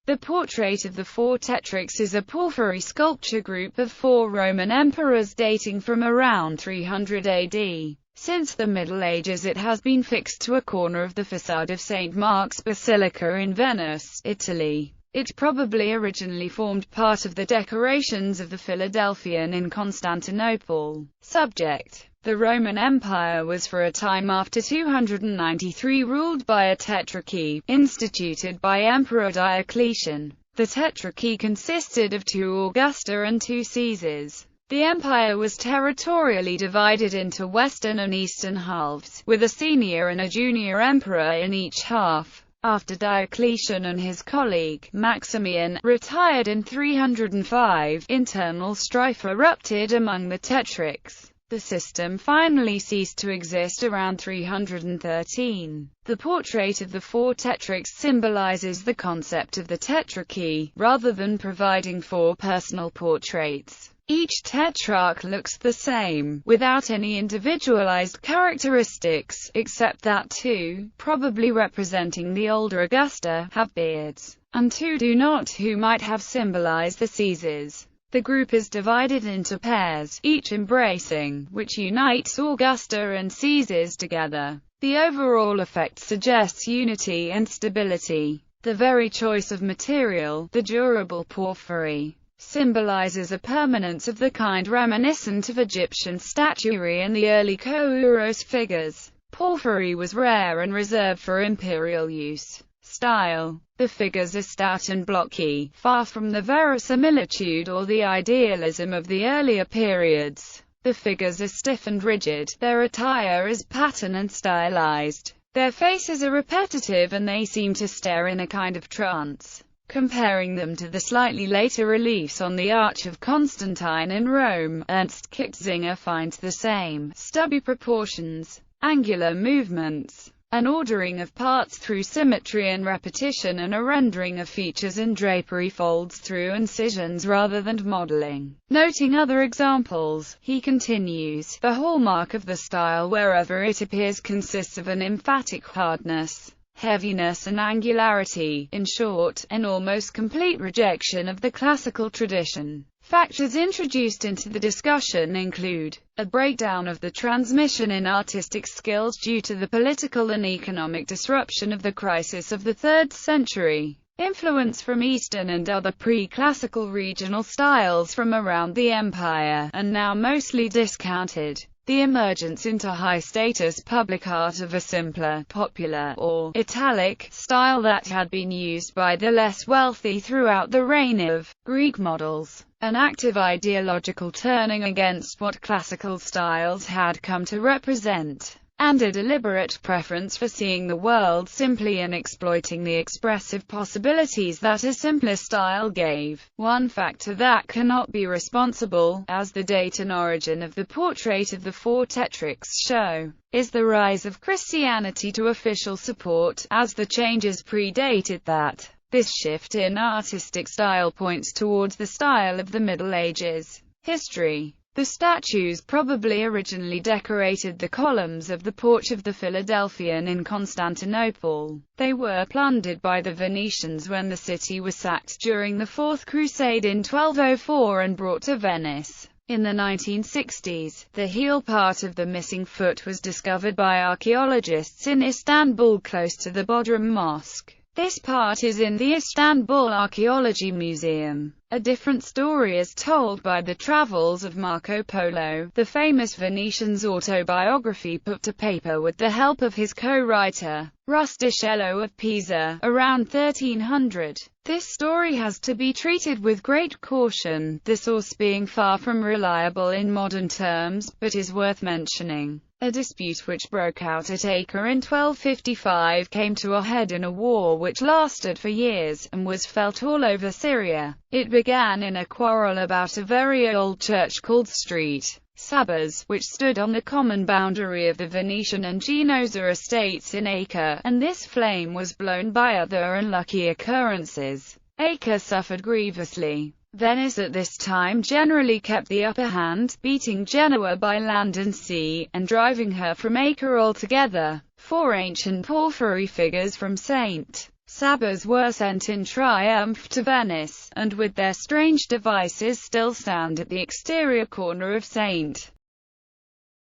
The portrait of the Four Tetrarchs is a porphyry sculpture group of 4 Roman emperors dating from around 300 AD. Since the Middle Ages it has been fixed to a corner of the facade of St. Mark's Basilica in Venice, Italy. It probably originally formed part of the decorations of the Philadelphian in Constantinople. Subject: the Roman Empire was for a time after 293 ruled by a tetrarchy, instituted by Emperor Diocletian. The tetrarchy consisted of 2 Augusta and 2 Caesars. The empire was territorially divided into western and eastern halves, with a senior and a junior emperor in each half. After Diocletian and his colleague, Maximian, retired in 305, internal strife erupted among the tetrarchs. The system finally ceased to exist around 313. The portrait of the Four Tetrarchs symbolizes the concept of the tetrarchy, rather than providing 4 personal portraits. Each tetrarch looks the same, without any individualized characteristics, except that 2, probably representing the older Augusta, have beards, and 2 do not, who might have symbolized the Caesars. The group is divided into pairs, each embracing, which unites Augusta and Caesars together. The overall effect suggests unity and stability. The very choice of material, the durable porphyry, symbolizes a permanence of the kind reminiscent of Egyptian statuary and the early Kouros figures. Porphyry was rare and reserved for imperial use. Style: the figures are stout and blocky, far from the verisimilitude or the idealism of the earlier periods. The figures are stiff and rigid, their attire is patterned and stylized. Their faces are repetitive and they seem to stare in a kind of trance. Comparing them to the slightly later reliefs on the Arch of Constantine in Rome, Ernst Kichtzinger finds the same stubby proportions, angular movements, an ordering of parts through symmetry and repetition, and a rendering of features and drapery folds through incisions rather than modeling. Noting other examples, he continues, the hallmark of the style wherever it appears consists of an emphatic hardness, heaviness and angularity, in short, an almost complete rejection of the classical tradition. Factors introduced into the discussion include a breakdown of the transmission in artistic skills due to the political and economic disruption of the crisis of the 3rd century, influence from Eastern and other pre-classical regional styles from around the empire, and now mostly discounted, the emergence into high-status public art of a simpler, popular, or italic style that had been used by the less wealthy throughout the reign of Greek models, an active ideological turning against what classical styles had come to represent, and a deliberate preference for seeing the world simply and exploiting the expressive possibilities that a simpler style gave. One factor that cannot be responsible, as the date and origin of the portrait of the Four Tetrarchs show, is the rise of Christianity to official support, as the changes predated that. This shift in artistic style points towards the style of the Middle Ages. History: the statues probably originally decorated the columns of the porch of the Philadelphian in Constantinople. They were plundered by the Venetians when the city was sacked during the Fourth Crusade in 1204 and brought to Venice. In the 1960s, the heel part of the missing foot was discovered by archaeologists in Istanbul close to the Bodrum Mosque. This part is in the Istanbul Archaeology Museum. A different story is told by the travels of Marco Polo, the famous Venetian's autobiography put to paper with the help of his co-writer, Rustichello of Pisa, around 1300. This story has to be treated with great caution, the source being far from reliable in modern terms, but is worth mentioning. A dispute which broke out at Acre in 1255 came to a head in a war which lasted for years, and was felt all over Syria. It began in a quarrel about a very old church called St. Sabas, which stood on the common boundary of the Venetian and Genoese estates in Acre, and this flame was blown by other unlucky occurrences. Acre suffered grievously. Venice at this time generally kept the upper hand, beating Genoa by land and sea, and driving her from Acre altogether. 4 ancient porphyry figures from St. Sabers were sent in triumph to Venice, and with their strange devices still stand at the exterior corner of St.